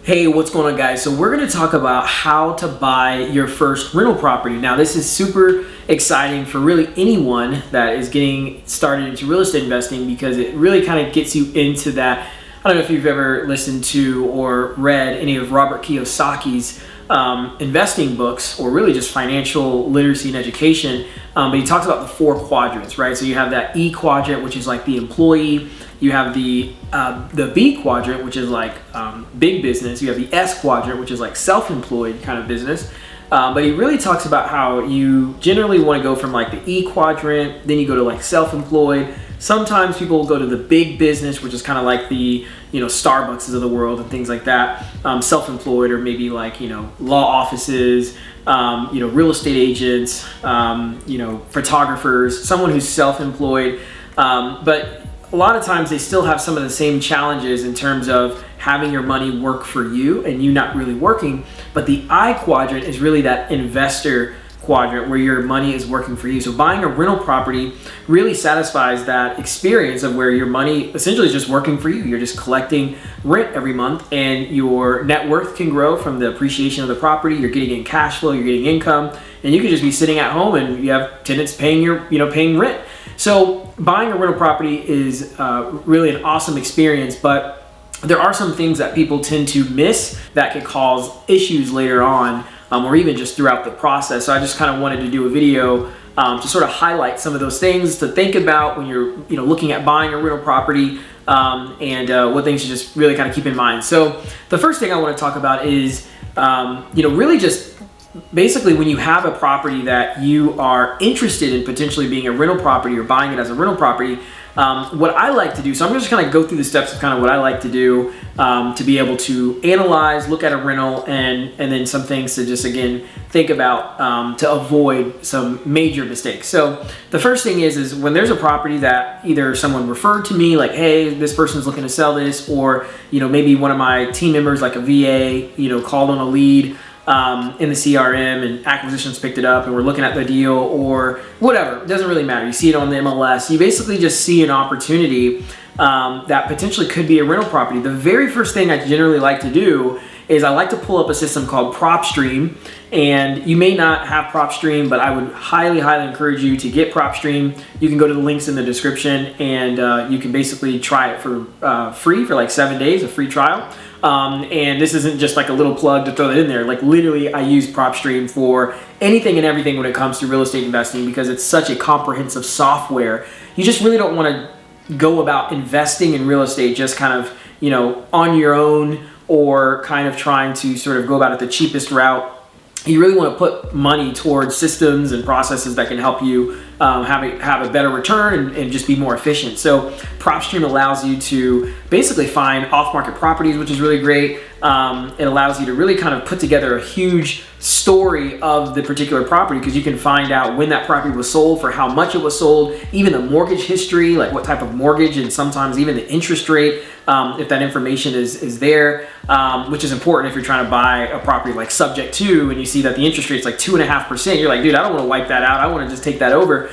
Hey, what's going on, guys? So we're going to talk about how to buy your first rental property. Now, this is super exciting for really anyone that is getting started into real estate investing, because it really kind of gets you into that. I don't know if you've ever listened to or read any of Robert Kiyosaki's investing books, or really just financial literacy and education, but he talks about the 4 quadrants, right? So you have that E quadrant, which is like the employee. You have the B quadrant, which is like big business. You have the S quadrant, which is like self-employed kind of business. But he really talks about how you generally want to go from like the E quadrant, then you go to like self-employed. Sometimes people will go to the big business, which is kind of like the, Starbucks of the world and things like that. Self-employed, or maybe like, law offices, real estate agents, photographers, someone who's self-employed. But a lot of times they still have some of the same challenges in terms of having your money work for you and you not really working. But the I quadrant is really that investor quadrant where your money is working for you. So buying a rental property really satisfies that experience of where your money essentially is just working for you. You're just collecting rent every month, and your net worth can grow from the appreciation of the property. You're getting in cash flow, you're getting income, and you could just be sitting at home and you have tenants paying paying rent. So buying a rental property is really an awesome experience, but there are some things that people tend to miss that could cause issues later on, or even just throughout the process. So I just kind of wanted to do a video to sort of highlight some of those things to think about when you're looking at buying a rental property, and what things you just really kind of keep in mind. So the first thing I want to talk about is really just basically when you have a property that you are interested in potentially being a rental property or buying it as a rental property, what I like to do, so I'm just going to go through the steps of kind of what I like to do to be able to analyze, look at a rental, and then some things to just, again, think about to avoid some major mistakes. So the first thing is when there's a property that either someone referred to me, like, hey, this person's looking to sell this, or maybe one of my team members, like a VA, called on a lead in the CRM and acquisitions picked it up and we're looking at the deal, or whatever. It doesn't really matter. You see it on the MLS. You basically just see an opportunity that potentially could be a rental property. The very first thing I generally like to do is I like to pull up a system called Propstream. And you may not have Propstream, but I would highly, highly encourage you to get Propstream. You can go to the links in the description, and you can basically try it for free for like 7 days, a free trial. And this isn't just like a little plug to throw that in there. Like, literally, I use Propstream for anything and everything when it comes to real estate investing, because it's such a comprehensive software. You just really don't want to go about investing in real estate just kind of, on your own, or kind of trying to sort of go about it the cheapest route. You really want to put money towards systems and processes that can help you have a better return and just be more efficient. So Propstream allows you to basically find off-market properties, which is really great. It allows you to really kind of put together a huge story of the particular property, because you can find out when that property was sold, for how much it was sold, even the mortgage history, like what type of mortgage, and sometimes even the interest rate, if that information is there, which is important if you're trying to buy a property like subject to, and you see that the interest rate's like 2.5%. You're like, dude, I don't want to wipe that out. I want to just take that over.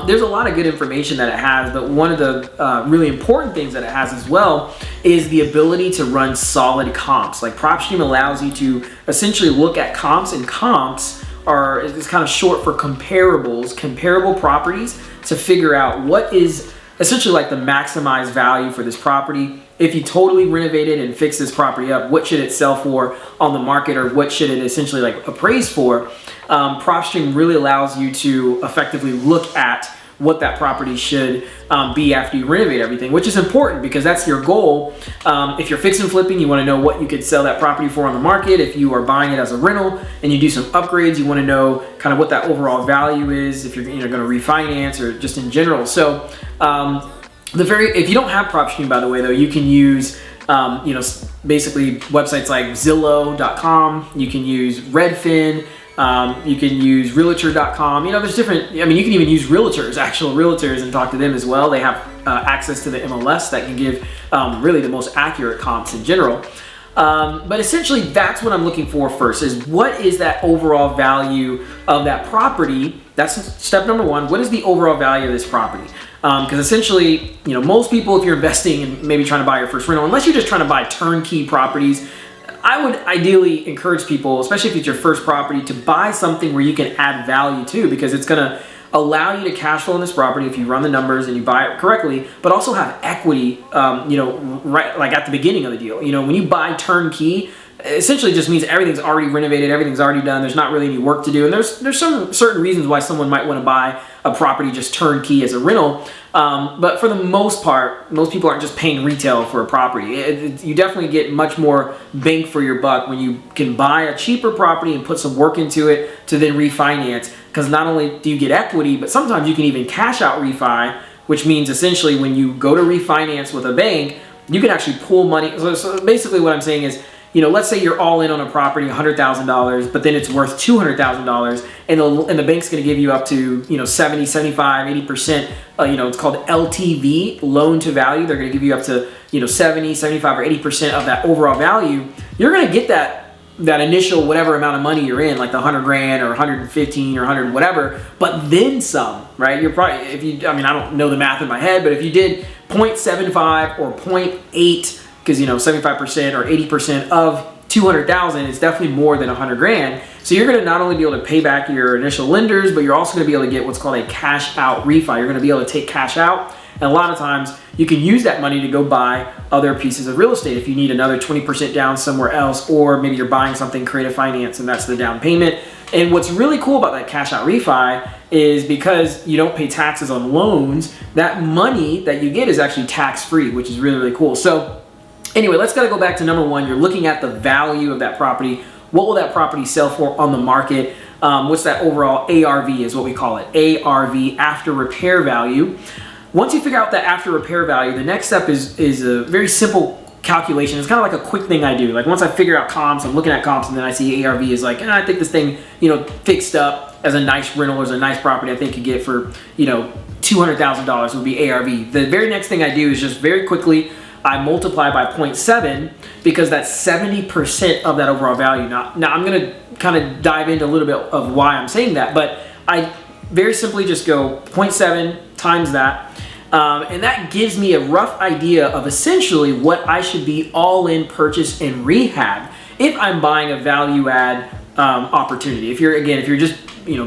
There's a lot of good information that it has, but one of the really important things that it has as well is the ability to run solid comps. Like, Propstream allows you to essentially look at comps, and comps is kind of short for comparables, comparable properties, to figure out what is essentially like the maximized value for this property. If you totally renovate it and fix this property up, what should it sell for on the market, or what should it essentially like appraise for? Propstream really allows you to effectively look at what that property should be after you renovate everything, which is important because that's your goal. If you're fix and flipping, you want to know what you could sell that property for on the market. If you are buying it as a rental and you do some upgrades, you want to know kind of what that overall value is, if you're going to refinance or just in general. So if you don't have Propstream, by the way, though, you can use basically websites like Zillow.com. You can use Redfin. You can use realtor.com. There's different, you can even use actual realtors, and talk to them as well. They have access to the MLS that can give really the most accurate comps in general. But essentially, that's what I'm looking for first, is what is that overall value of that property? That's step number one. What is the overall value of this property? Because essentially, most people, if you're investing and maybe trying to buy your first rental, unless you're just trying to buy turnkey properties, I would ideally encourage people, especially if it's your first property, to buy something where you can add value to, because it's going to allow you to cash flow in this property if you run the numbers and you buy it correctly, but also have equity, right, like at the beginning of the deal. When you buy turnkey, essentially just means everything's already renovated, everything's already done, there's not really any work to do. And there's some certain reasons why someone might want to buy a property just turnkey as a rental. But for the most part, most people aren't just paying retail for a property. You definitely get much more bang for your buck when you can buy a cheaper property and put some work into it to then refinance. Because not only do you get equity, but sometimes you can even cash out refi, which means essentially when you go to refinance with a bank, you can actually pull money. So basically what I'm saying is, let's say you're all in on a property, $100,000, but then it's worth $200,000, and the bank's going to give you up to 70, 75, 80%. It's called LTV, loan to value. They're going to give you up to 70, 75, or 80% of that overall value. You're going to get that initial whatever amount of money you're in, like the 100 grand or 115 or 100 whatever, but then some, right? You're probably, I don't know the math in my head, but if you did 0.75 or 0.8, because 75% or 80% of 200,000 is definitely more than 100 grand. So you're going to not only be able to pay back your initial lenders, but you're also going to be able to get what's called a cash out refi. You're going to be able to take cash out, and a lot of times you can use that money to go buy other pieces of real estate if you need another 20% down somewhere else, or maybe you're buying something creative finance and that's the down payment. And what's really cool about that cash out refi is because you don't pay taxes on loans, that money that you get is actually tax free, which is really, really cool. So anyway, let's go back to number one. You're looking at the value of that property. What will that property sell for on the market? What's that overall ARV is what we call it. ARV, after repair value. Once you figure out that after repair value, the next step is a very simple calculation. It's kind of like a quick thing I do. Like once I figure out comps, I'm looking at comps, and then I see ARV is like, I think this thing, fixed up as a nice rental or as a nice property I think you get for, $200,000 would be ARV. The very next thing I do is just very quickly, I multiply by 0.7 because that's 70% of that overall value. Now I'm going to kind of dive into a little bit of why I'm saying that, but I very simply just go 0.7 times that. And that gives me a rough idea of essentially what I should be all in purchase and rehab if I'm buying a value add opportunity. If you're just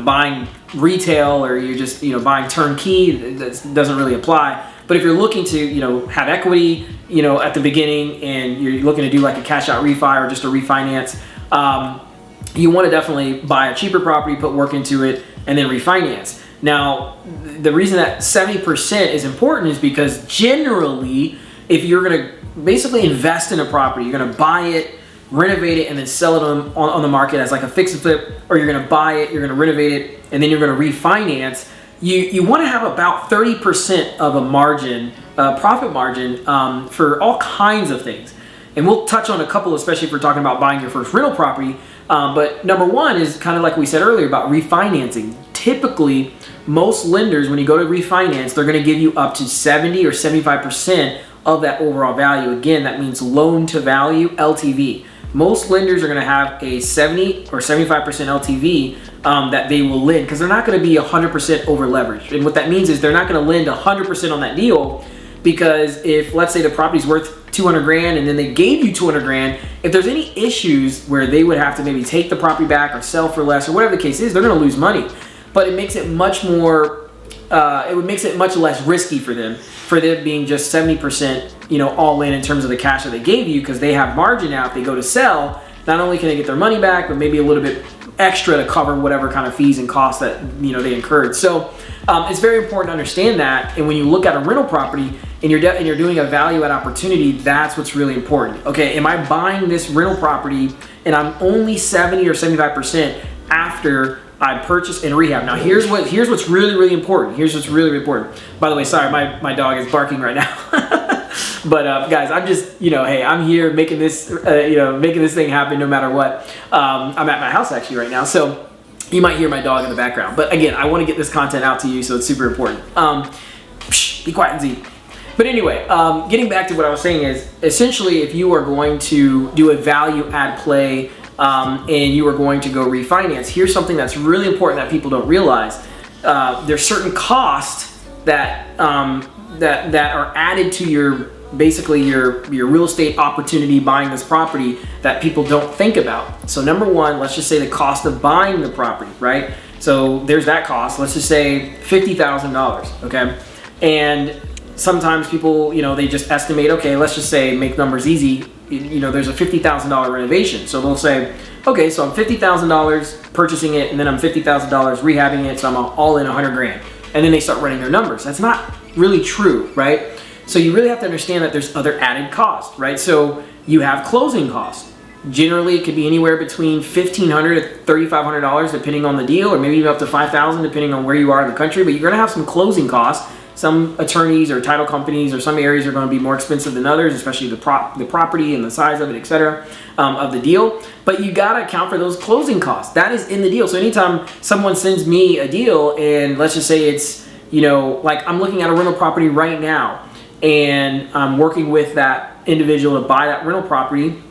buying retail, or you're just buying turnkey, that doesn't really apply. But if you're looking to have equity at the beginning, and you're looking to do like a cash out refi or just a refinance, you want to definitely buy a cheaper property, put work into it, and then refinance. Now, the reason that 70% is important is because generally, if you're going to basically invest in a property, you're going to buy it, renovate it, and then sell it on the market as like a fix and flip, or you're going to buy it, you're going to renovate it, and then you're going to refinance. You want to have about 30% of a margin, profit margin, for all kinds of things. And we'll touch on a couple, especially if we're talking about buying your first rental property. But number one is kind of like we said earlier about refinancing. Typically, most lenders, when you go to refinance, they're going to give you up to 70 or 75% of that overall value. Again, that means loan to value, LTV. Most lenders are going to have a 70 or 75% LTV that they will lend, because they're not going to be 100% over leveraged. And what that means is they're not going to lend 100% on that deal, because if, let's say, the property's worth 200 grand and then they gave you 200 grand, if there's any issues where they would have to maybe take the property back or sell for less or whatever the case is, they're going to lose money. But it makes it much more, makes it much less risky for them being just 70%, all in terms of the cash that they gave you, because they have margin out. If they go to sell, not only can they get their money back, but maybe a little bit extra to cover whatever kind of fees and costs that they incurred. So it's very important to understand that. And when you look at a rental property and you're doing a value add opportunity, that's what's really important. Okay, am I buying this rental property and I'm only 70 or 75% after I purchase and rehab? Now here's what's really, really important. Here's what's really, really important. By the way, sorry, my dog is barking right now. But guys, I'm just, hey, I'm here making this, making this thing happen no matter what. I'm at my house actually right now, so you might hear my dog in the background. But again, I want to get this content out to you, so it's super important. Be quiet and see. But anyway, getting back to what I was saying is, essentially, if you are going to do a value add play and you are going to go refinance, here's something that's really important that people don't realize. There's certain costs that are added to your basically your real estate opportunity buying this property that people don't think about. So number one, let's just say the cost of buying the property, right? So there's that cost. Let's just say $50,000, okay? And sometimes people, they just estimate, okay, let's just say, make numbers easy, there's a $50,000 renovation. So they'll say, okay, so I'm $50,000 purchasing it, and then I'm $50,000 rehabbing it, so I'm all in 100 grand. And then they start running their numbers. That's not really true, right? So you really have to understand that there's other added costs, right? So you have closing costs. Generally, it could be anywhere between $1,500 to $3,500 depending on the deal, or maybe even up to $5,000 depending on where you are in the country. But you're going to have some closing costs. Some attorneys or title companies or some areas are going to be more expensive than others, especially the property and the size of it, etc., of the deal. But you got to account for those closing costs. That is in the deal. So anytime someone sends me a deal, and let's just say it's, like I'm looking at a rental property right now, and I'm working with that individual to buy that rental property,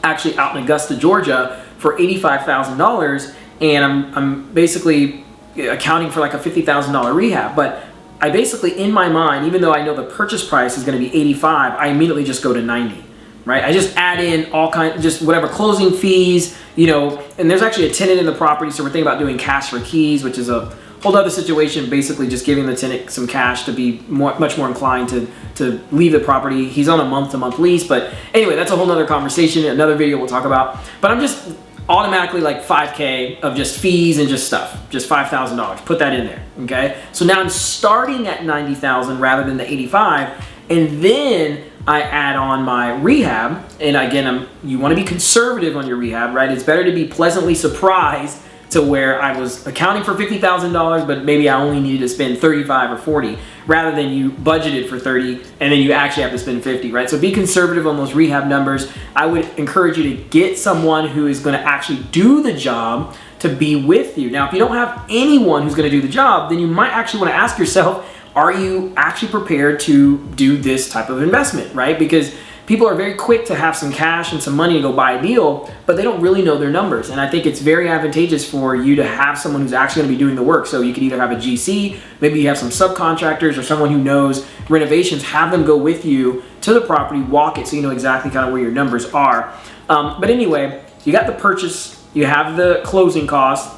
actually out in Augusta, Georgia, for $85,000, and I'm basically accounting for like a $50,000 rehab. But I basically, in my mind, even though I know the purchase price is going to be 85, I immediately just go to 90, right? I just add in all kinds, just whatever closing fees, and there's actually a tenant in the property, so we're thinking about doing cash for keys, which is a whole other situation, basically just giving the tenant some cash to be much more inclined to leave the property. He's on a month-to-month lease, but anyway, that's a whole other conversation, another video we'll talk about. But I'm just automatically like $5K of just fees and just stuff, just $5,000. Put that in there, okay? So now I'm starting at $90,000 rather than the $85,000, and then I add on my rehab. And again, you want to be conservative on your rehab, right? It's better to be pleasantly surprised to where I was accounting for $50,000, but maybe I only needed to spend 35 or 40, rather than you budgeted for 30 and then you actually have to spend 50, right? So be conservative on those rehab numbers. I would encourage you to get someone who is going to actually do the job to be with you. Now, if you don't have anyone who's going to do the job, then you might actually want to ask yourself, are you actually prepared to do this type of investment, right? Because people are very quick to have some cash and some money to go buy a deal, but they don't really know their numbers. And I think it's very advantageous for you to have someone who's actually going to be doing the work. So you could either have a GC, maybe you have some subcontractors or someone who knows renovations, have them go with you to the property, walk it so you know exactly kind of where your numbers are. But anyway, you got the purchase, you have the closing cost,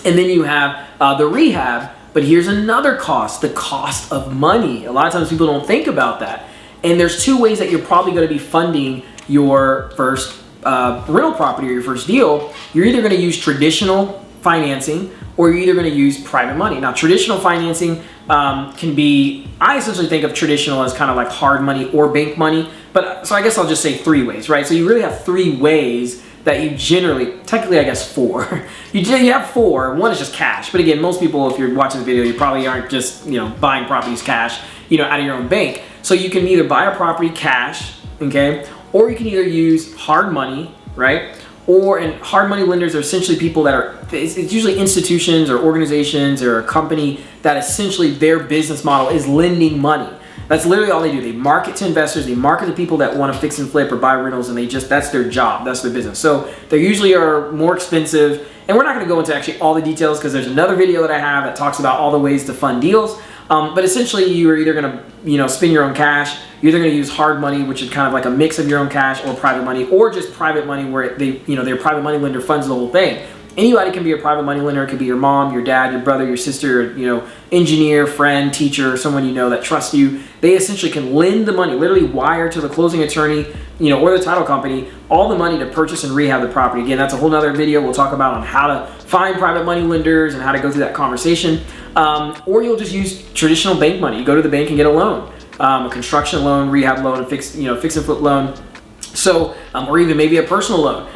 and then you have the rehab. But here's another cost, the cost of money. A lot of times people don't think about that. And there's two ways that you're probably going to be funding your first rental property or your first deal. You're either going to use traditional financing, or you're either going to use private money. Now, traditional financing can be, I essentially think of traditional as kind of like hard money or bank money. But so I guess I'll just say three ways, right? So you really have three ways that you generally, technically I guess four. You have four. One is just cash. But again, most people, if you're watching the video, you probably aren't just buying properties cash, out of your own bank. So you can either buy a property cash, okay, or you can either use hard money, right? And hard money lenders are essentially people that it's usually institutions or organizations or a company that essentially their business model is lending money. That's literally all they do. They market to investors, they market to people that want to fix and flip or buy rentals, and that's their job, that's their business. So they usually are more expensive, and we're not going to go into actually all the details because there's another video that I have that talks about all the ways to fund deals. But essentially, you are either going to, spend your own cash. You're either going to use hard money, which is kind of like a mix of your own cash, or private money, or just private money where their private money lender funds the whole thing. Anybody can be a private money lender. It could be your mom, your dad, your brother, your sister, engineer, friend, teacher, someone that trusts you. They essentially can lend the money, literally wire to the closing attorney, or the title company, all the money to purchase and rehab the property. Again, that's a whole nother video we'll talk about on how to find private money lenders and how to go through that conversation. Or you'll just use traditional bank money. You go to the bank and get a loan, a construction loan, rehab loan, a fix and flip loan. So, or even maybe a personal loan,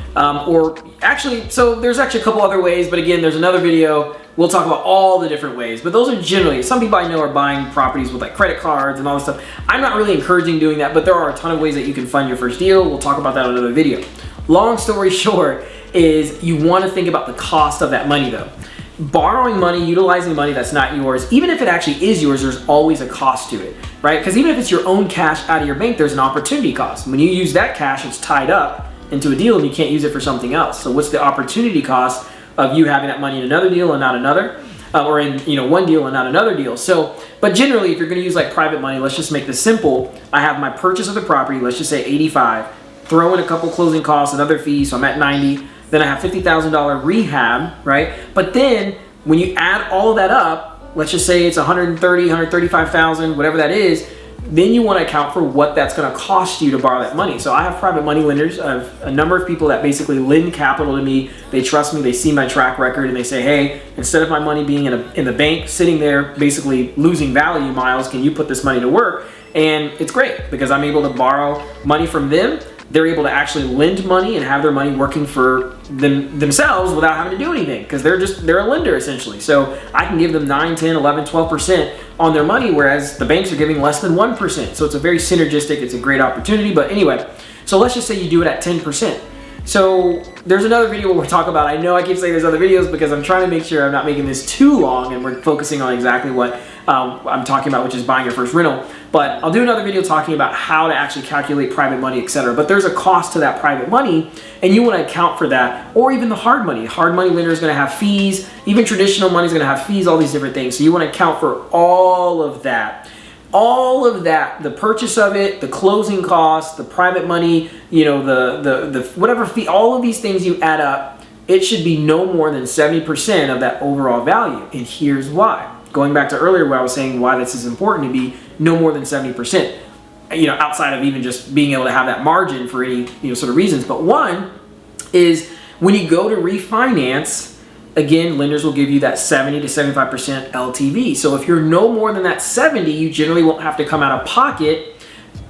so there's actually a couple other ways, but again, there's another video. We'll talk about all the different ways, but those are generally, some people I know are buying properties with like credit cards and all this stuff. I'm not really encouraging doing that, but there are a ton of ways that you can fund your first deal. We'll talk about that in another video. Long story short is you want to think about the cost of that money though. Borrowing money, utilizing money that's not yours, even if it actually is yours, there's always a cost to it, right? Because even if it's your own cash out of your bank, there's an opportunity cost. When you use that cash, it's tied up into a deal and you can't use it for something else. So what's the opportunity cost of you having that money in another deal and not another? or in one deal and not another deal. So, but generally, if you're going to use like private money, let's just make this simple. I have my purchase of the property, let's just say 85. Throw in a couple closing costs and other fees, so I'm at 90. Then I have $50,000 rehab, right? But then when you add all of that up, let's just say it's 130, 135,000, whatever that is. Then you want to account for what that's going to cost you to borrow that money. So I have private money lenders. I have a number of people that basically lend capital to me. They trust me. They see my track record and they say, hey, instead of my money being in the bank, sitting there basically losing value, Myles, can you put this money to work? And it's great because I'm able to borrow money from them. They're able to actually lend money and have their money working for themselves without having to do anything because they're a lender essentially. So I can give them 9, 10, 11, 12% on their money, whereas the banks are giving less than 1%. So it's a very synergistic, it's a great opportunity. But anyway, so let's just say you do it at 10%. So there's another video where we'll talk about, I know I keep saying there's other videos because I'm trying to make sure I'm not making this too long and we're focusing on exactly what I'm talking about, which is buying your first rental. But I'll do another video talking about how to actually calculate private money, etc. But there's a cost to that private money and you want to account for that, or even the hard money. Hard money lender is going to have fees, even traditional money is going to have fees, all these different things. So you want to account for all of that. All of that, the purchase of it, the closing costs, the private money, the whatever fee, all of these things you add up, it should be no more than 70% of that overall value. And here's why. Going back to earlier where I was saying why this is important to be no more than 70%, outside of even just being able to have that margin for any, sort of reasons. But one is when you go to refinance, again, lenders will give you that 70 to 75% LTV. So if you're no more than that 70, you generally won't have to come out of pocket.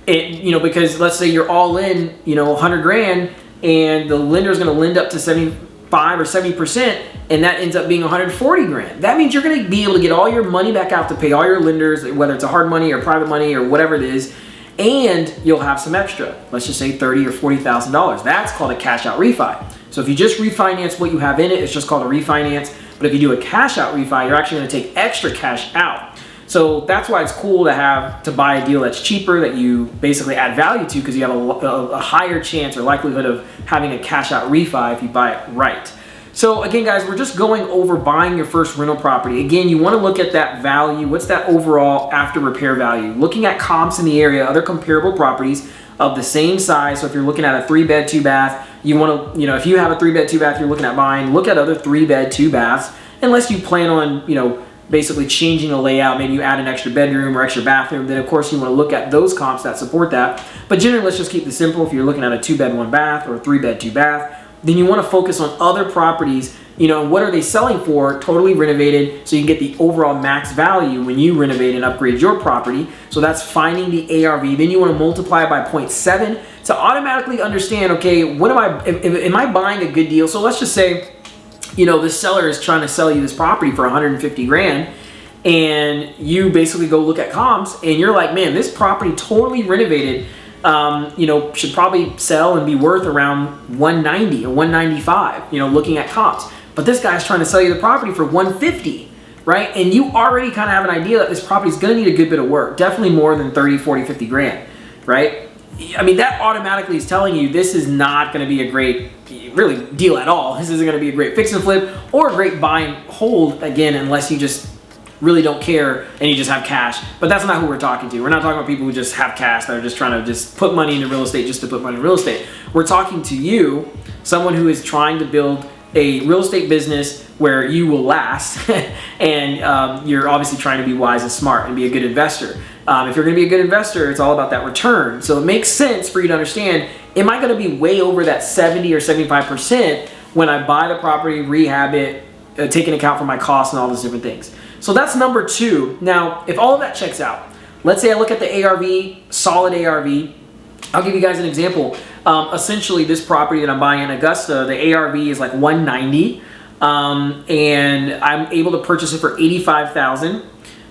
Because let's say you're all in, 100 grand, and the lender is going to lend up to 75 or 70%, and that ends up being 140 grand. That means you're going to be able to get all your money back out to pay all your lenders, whether it's a hard money or private money or whatever it is, and you'll have some extra. Let's just say $30,000 or $40,000. That's called a cash out refi. So if you just refinance what you have in it, it's just called a refinance. But if you do a cash out refi, you're actually going to take extra cash out. So that's why it's cool to buy a deal that's cheaper, that you basically add value to, because you have a higher chance or likelihood of having a cash out refi if you buy it right. So again, guys, we're just going over buying your first rental property. Again, you want to look at that value. What's that overall after repair value? Looking at comps in the area, other comparable properties of the same size. So if you're looking at a 3-bed, 2-bath, you want to, if you have a 3-bed, 2-bath you're looking at buying, look at other 3-bed, 2-baths, unless you plan on, basically changing a layout. Maybe you add an extra bedroom or extra bathroom, then of course you want to look at those comps that support that. But generally, let's just keep this simple. If you're looking at a 2-bed, 1-bath or a 3-bed, 2-bath, then you want to focus on other properties. What are they selling for? Totally renovated, so you can get the overall max value when you renovate and upgrade your property. So that's finding the ARV. Then you want to multiply it by 0.7 to automatically understand, okay, am I buying a good deal? So let's just say, this seller is trying to sell you this property for 150 grand, and you basically go look at comps and you're like, man, this property totally renovated, should probably sell and be worth around 190 or 195, looking at comps. But this guy's trying to sell you the property for 150, right? And you already kind of have an idea that this property is going to need a good bit of work, definitely more than 30, 40, 50 grand, right? I mean, that automatically is telling you this is not going to be a great really deal at all. This isn't going to be a great fix and flip or a great buy and hold, again, unless you just really don't care and you just have cash. But that's not who we're talking to. We're not talking about people who just have cash that are just trying to just put money into real estate just to put money in real estate. We're talking to you, someone who is trying to build a real estate business where you will last and you're obviously trying to be wise and smart and be a good investor. If you're going to be a good investor, it's all about that return. So it makes sense for you to understand, am I going to be way over that 70 or 75% when I buy the property, rehab it, take into account for my costs and all those different things. So that's number 2. Now, if all of that checks out, let's say I look at the ARV, solid ARV. I'll give you guys an example. Essentially, this property that I'm buying in Augusta, the ARV is like 190, and I'm able to purchase it for $85,000.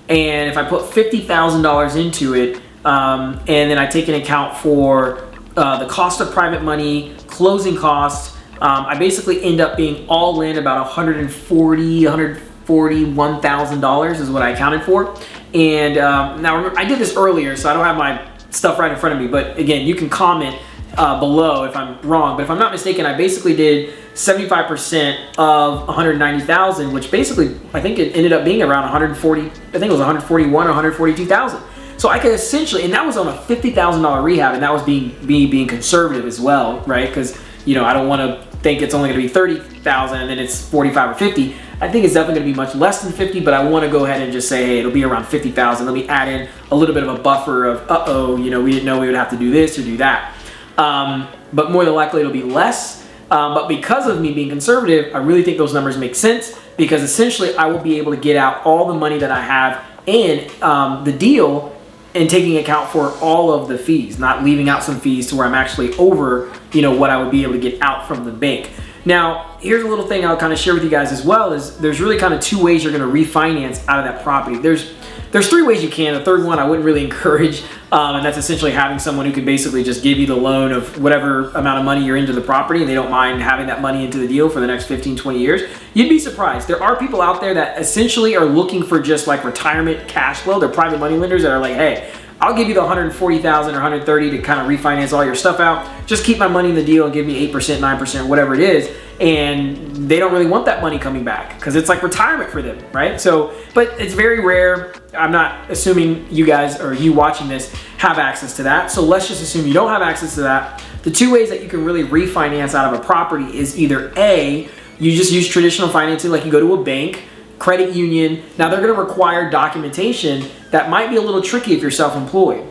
And if I put $50,000 into it, and then I take into account for the cost of private money, closing costs, I basically end up being all in about $141,000 is what I accounted for. And now remember, I did this earlier, so I don't have my stuff right in front of me. But again, you can comment below if I'm wrong, but if I'm not mistaken, I basically did 75% of 190,000, which basically I think it ended up being around 140. I think it was 141 or 142,000. So I could essentially, and that was on a $50,000 rehab, and that was being conservative as well, right? Because I don't want to think it's only going to be 30,000 and then it's 45 or 50. I think it's definitely going to be much less than 50, but I want to go ahead and just say, hey, it'll be around 50,000. Let me add in a little bit of a buffer of, we didn't know we would have to do this or do that. But more than likely it'll be less. But because of me being conservative, I really think those numbers make sense, because essentially I will be able to get out all the money that I have in the deal, and taking account for all of the fees, not leaving out some fees to where I'm actually over, what I would be able to get out from the bank. Now, here's a little thing I'll kind of share with you guys as well, is there's really kind of two ways you're going to refinance out of that property. There's three ways you can. The third one I wouldn't really encourage, and that's essentially having someone who can basically just give you the loan of whatever amount of money you're into the property, and they don't mind having that money into the deal for the next 15, 20 years. You'd be surprised. There are people out there that essentially are looking for just like retirement cash flow. They're private money lenders that are like, hey, I'll give you the 140,000 or 130 to kind of refinance all your stuff out. Just keep my money in the deal and give me 8%, 9%, whatever it is. And they don't really want that money coming back because it's like retirement for them, right? So, but it's very rare. I'm not assuming you guys or you watching this have access to that. So let's just assume you don't have access to that. The two ways that you can really refinance out of a property is either A, you just use traditional financing, like you go to a bank, credit union. Now they're going to require documentation that might be a little tricky if you're self-employed,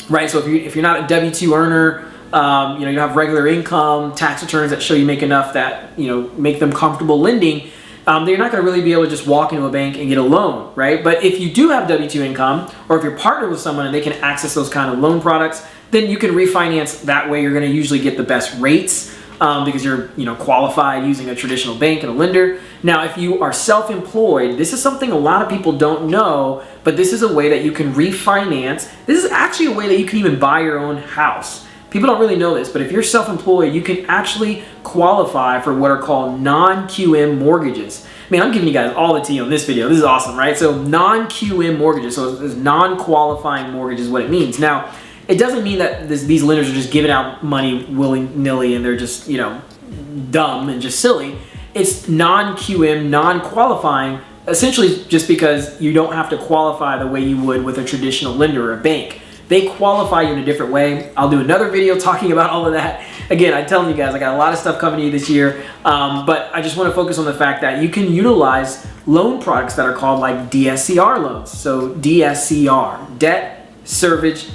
right? So if you're not a W-2 earner, you have regular income, tax returns that show you make enough that, make them comfortable lending, they're not going to really be able to just walk into a bank and get a loan, right? But if you do have W-2 income, or if you're partnered with someone and they can access those kind of loan products, then you can refinance that way. You're going to usually get the best rates because you're qualified using a traditional bank and a lender. Now, if you are self-employed, this is something a lot of people don't know, but this is a way that you can refinance. This is actually a way that you can even buy your own house. People don't really know this, but if you're self-employed, you can actually qualify for what are called non-QM mortgages. Man, I'm giving you guys all the tea on this video. This is awesome, right? So non-QM mortgages, so it's non-qualifying mortgage is what it means. Now, it doesn't mean that these lenders are just giving out money willy-nilly and they're just, dumb and just silly. It's non-QM, non-qualifying, essentially just because you don't have to qualify the way you would with a traditional lender or a bank. They qualify you in a different way. I'll do another video talking about all of that. Again, I'm telling you guys, I got a lot of stuff coming to you this year, but I just want to focus on the fact that you can utilize loan products that are called like DSCR loans. So DSCR, debt service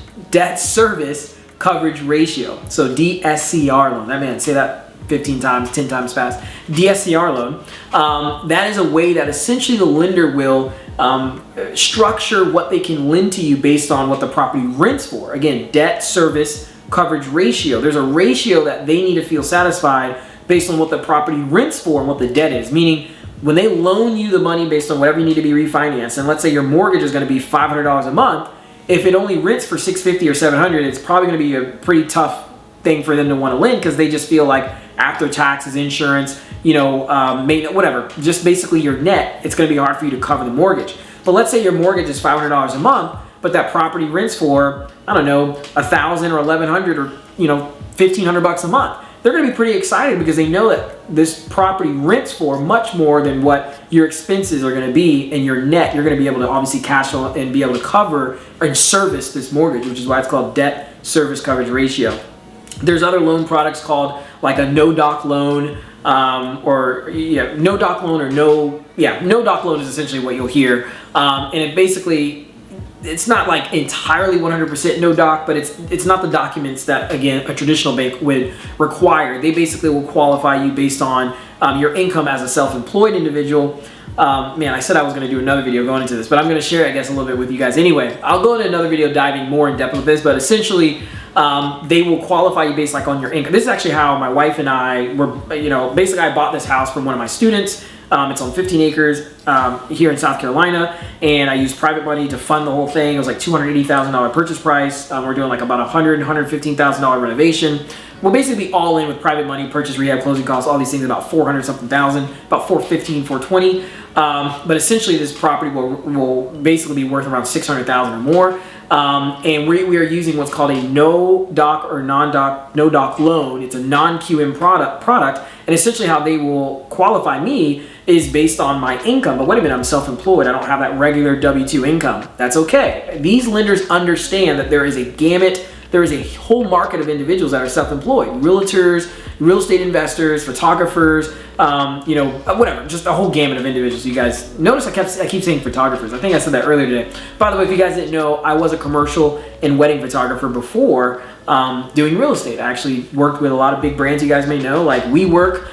coverage ratio. So DSCR loan. That man, say that 15 times, 10 times fast. DSCR loan. That is a way that essentially the lender will structure what they can lend to you based on what the property rents for. Again, debt service coverage ratio. There's a ratio that they need to feel satisfied based on what the property rents for and what the debt is. Meaning, when they loan you the money based on whatever you need to be refinanced, and let's say your mortgage is going to be $500 a month, if it only rents for $650 or $700, it's probably going to be a pretty tough thing for them to want to lend, because they just feel like after taxes, insurance, maintenance, whatever, just basically your net, it's going to be hard for you to cover the mortgage. But let's say your mortgage is $500 a month, but that property rents for, I don't know, $1,000 or $1,100 or $1,500 a month. They're going to be pretty excited because they know that this property rents for much more than what your expenses are going to be, and your net, you're going to be able to obviously cash flow and be able to cover and service this mortgage, which is why it's called debt service coverage ratio. There's other loan products called like a no-doc loan, no-doc loan is essentially what you'll hear, and it basically, it's not like entirely 100% no doc, but it's not the documents that, again, a traditional bank would require. They basically will qualify you based on your income as a self-employed individual. Man, I said I was going to do another video going into this, but I'm going to share, I guess, a little bit with you guys anyway. I'll go into another video diving more in depth with this, but essentially, they will qualify you based like on your income. This is actually how my wife and I were, basically I bought this house from one of my students. It's on 15 acres here in South Carolina, and I used private money to fund the whole thing. It was like $280,000 purchase price. We're doing like about $115,000 renovation. We'll basically be all in with private money, purchase, rehab, closing costs, all these things, about 400 something thousand, about 415, 420. But essentially this property will basically be worth around 600,000 or more. And we are using what's called a no doc or no doc loan. It's a non-QM product. And essentially how they will qualify me is based on my income. But wait a minute, I'm self-employed. I don't have that regular W-2 income. That's okay. These lenders understand that there is a gamut, there is a whole market of individuals that are self-employed. Realtors, real estate investors, photographers, whatever, just a whole gamut of individuals. You guys notice I keep saying photographers. I think I said that earlier today. By the way, if you guys didn't know, I was a commercial and wedding photographer before doing real estate. I actually worked with a lot of big brands you guys may know, like WeWork,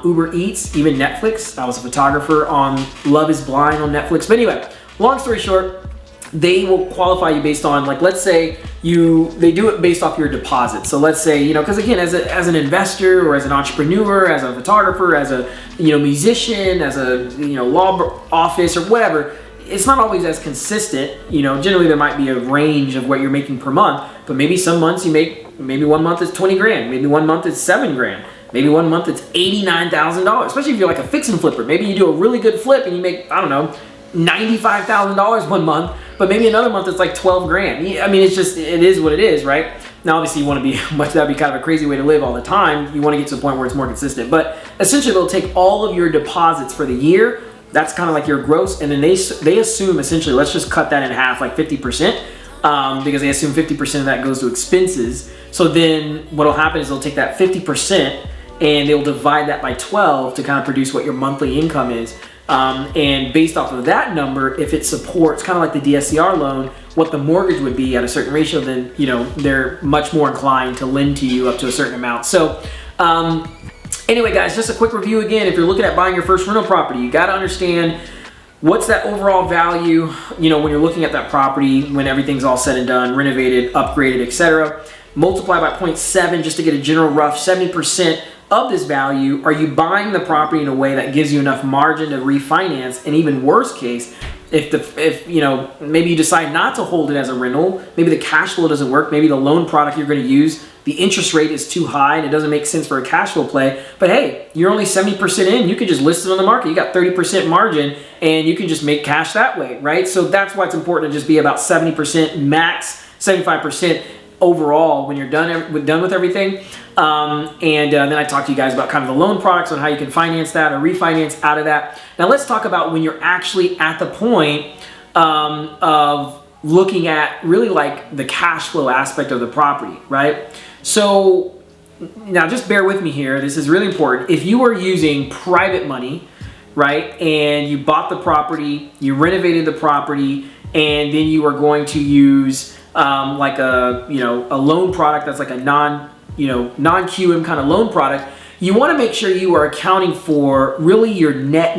Uber Eats, even Netflix. I was a photographer on Love is Blind on Netflix. But anyway, long story short, they will qualify you based on, like, let's say they do it based off your deposit. So let's say, because again, as an investor or as an entrepreneur, as a photographer, as a, musician, as a, law office or whatever, it's not always as consistent. Generally there might be a range of what you're making per month, but maybe some months maybe 1 month is 20 grand, maybe 1 month is 7 grand. Maybe 1 month it's $89,000, especially if you're like a fix and flipper. Maybe you do a really good flip and you make, I don't know, $95,000 1 month, but maybe another month it's like 12 grand. I mean, it is what it is, right? Now, obviously you want to be, that'd be kind of a crazy way to live all the time. You want to get to the point where it's more consistent, but essentially they'll take all of your deposits for the year. That's kind of like your gross. And then they assume essentially, let's just cut that in half, like 50%, because they assume 50% of that goes to expenses. So then what'll happen is they'll take that 50% and they'll divide that by 12 to kind of produce what your monthly income is. And based off of that number, if it supports kind of like the DSCR loan, what the mortgage would be at a certain ratio, then, they're much more inclined to lend to you up to a certain amount. So, anyway, guys, just a quick review again. If you're looking at buying your first rental property, you got to understand what's that overall value, when you're looking at that property, when everything's all said and done, renovated, upgraded, etc. Multiply by 0.7 just to get a general rough 70% of this value. Are you buying the property in a way that gives you enough margin to refinance? And even worst case, if maybe you decide not to hold it as a rental, maybe the cash flow doesn't work, maybe the loan product you're going to use, the interest rate is too high and it doesn't make sense for a cash flow play, but hey, you're only 70% in, you can just list it on the market. You got 30% margin and you can just make cash that way, right? So that's why it's important to just be about 70% max, 75% overall when you're done with everything. Then I talked to you guys about kind of the loan products on how you can finance that or refinance out of that. Now let's talk about when you're actually at the point of looking at really like the cash flow aspect of the property, right? So now just bear with me here. This is really important. If you are using private money, right, and you bought the property, you renovated the property, and then you are going to use like a loan product that's like a non-QM kind of loan product, you want to make sure you are accounting for really your net.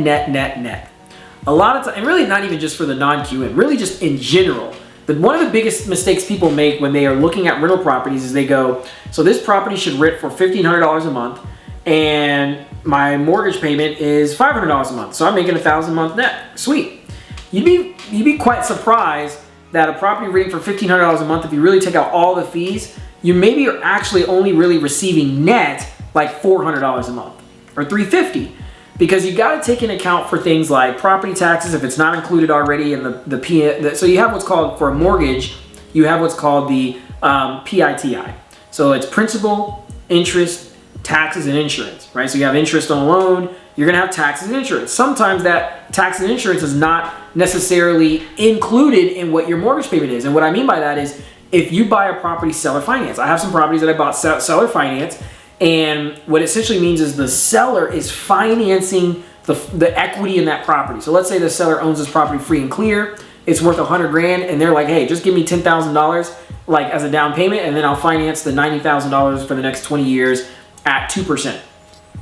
A lot of time, and really not even just for the non-QM, really just in general. One of the biggest mistakes people make when they are looking at rental properties is they go, so this property should rent for $1,500 a month and my mortgage payment is $500 a month. So I'm making $1,000 a month net. Sweet. You'd be quite surprised that a property renting for $1,500 a month, if you really take out all the fees, you maybe are actually only really receiving net like $400 a month or $350, because you got to take into account for things like property taxes if it's not included already in so you have what's called, for a mortgage, you have what's called the PITI. So it's principal, interest, taxes, and insurance, right? So you have interest on a loan, you're gonna have taxes and insurance. Sometimes that tax and insurance is not necessarily included in what your mortgage payment is. And what I mean by that is, if you buy a property seller finance, I have some properties that I bought seller finance, and what it essentially means is the seller is financing the equity in that property. So let's say the seller owns this property free and clear, it's worth 100 grand, and they're like, hey, just give me $10,000 like as a down payment, and then I'll finance the $90,000 for the next 20 years at 2%.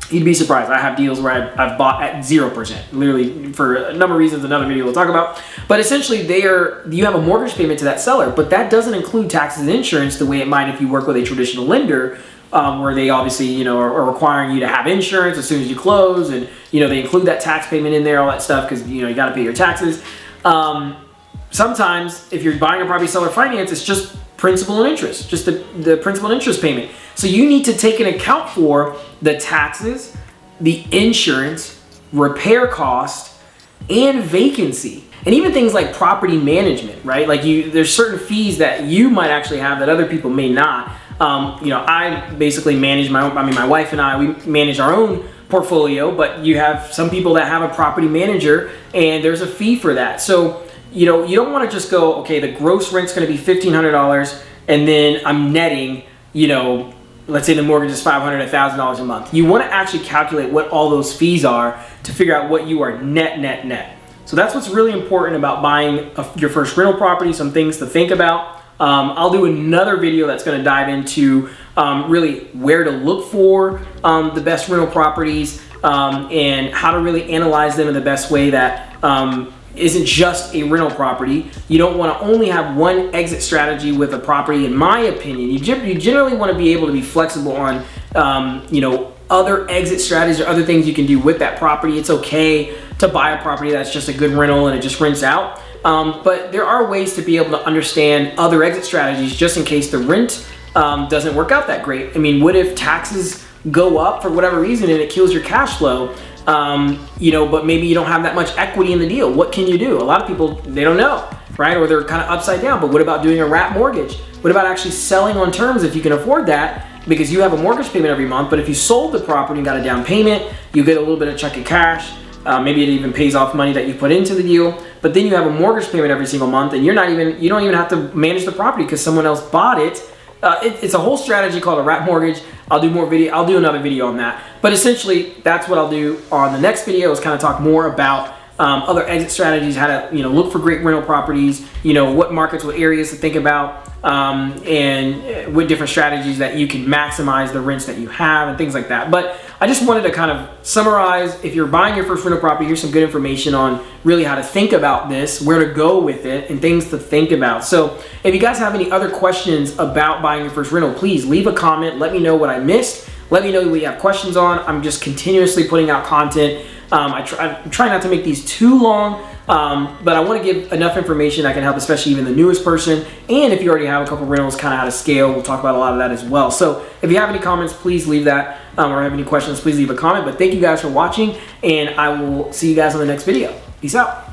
You'd be surprised. I have deals where I've bought at 0%, literally for a number of reasons, another video we'll talk about. But essentially you have a mortgage payment to that seller, but that doesn't include taxes and insurance the way it might if you work with a traditional lender, where they obviously, are requiring you to have insurance as soon as you close, and, they include that tax payment in there, all that stuff, because, you got to pay your taxes. Sometimes if you're buying a property seller finance, it's just principal and interest, just the principal and interest payment. So you need to take into account for the taxes, the insurance, repair cost, and vacancy. And even things like property management, right? Like there's certain fees that you might actually have that other people may not. I basically manage my wife and I, we manage our own portfolio, but you have some people that have a property manager and there's a fee for that. So, you don't want to just go, okay, the gross rent's going to be $1,500 and then I'm netting, let's say the mortgage is $500, $1,000 a month. You want to actually calculate what all those fees are to figure out what you are net. So that's what's really important about buying your first rental property, some things to think about. I'll do another video that's going to dive into really where to look for the best rental properties and how to really analyze them in the best way that isn't just a rental property. You don't want to only have one exit strategy with a property, in my opinion. You generally want to be able to be flexible on, other exit strategies or other things you can do with that property. It's okay to buy a property that's just a good rental and it just rents out. But there are ways to be able to understand other exit strategies just in case the rent doesn't work out that great. I mean, what if taxes go up for whatever reason and it kills your cash flow? But maybe you don't have that much equity in the deal. What can you do? A lot of people, they don't know, right? Or they're kind of upside down. But what about doing a wrap mortgage? What about actually selling on terms if you can afford that? Because you have a mortgage payment every month, but if you sold the property and got a down payment, you get a little bit of chunk of cash. Maybe it even pays off money that you put into the deal, but then you have a mortgage payment every single month and you don't even have to manage the property because someone else bought it. It's a whole strategy called a wrap mortgage. I'll do another video on that. But essentially, that's what I'll do on the next video, is kind of talk more about other exit strategies, how to look for great rental properties, what markets, what areas to think about, and what different strategies that you can maximize the rents that you have and things like that. But I just wanted to kind of summarize, if you're buying your first rental property, here's some good information on really how to think about this, where to go with it, and things to think about. So if you guys have any other questions about buying your first rental, please leave a comment. Let me know what I missed. Let me know what you have questions on. I'm just continuously putting out content. I try not to make these too long, but I want to give enough information that can help, especially even the newest person. And if you already have a couple rentals, kind of how to scale. We'll talk about a lot of that as well. So if you have any comments, please leave that, or have any questions, please leave a comment. But thank you guys for watching, and I will see you guys on the next video. Peace out.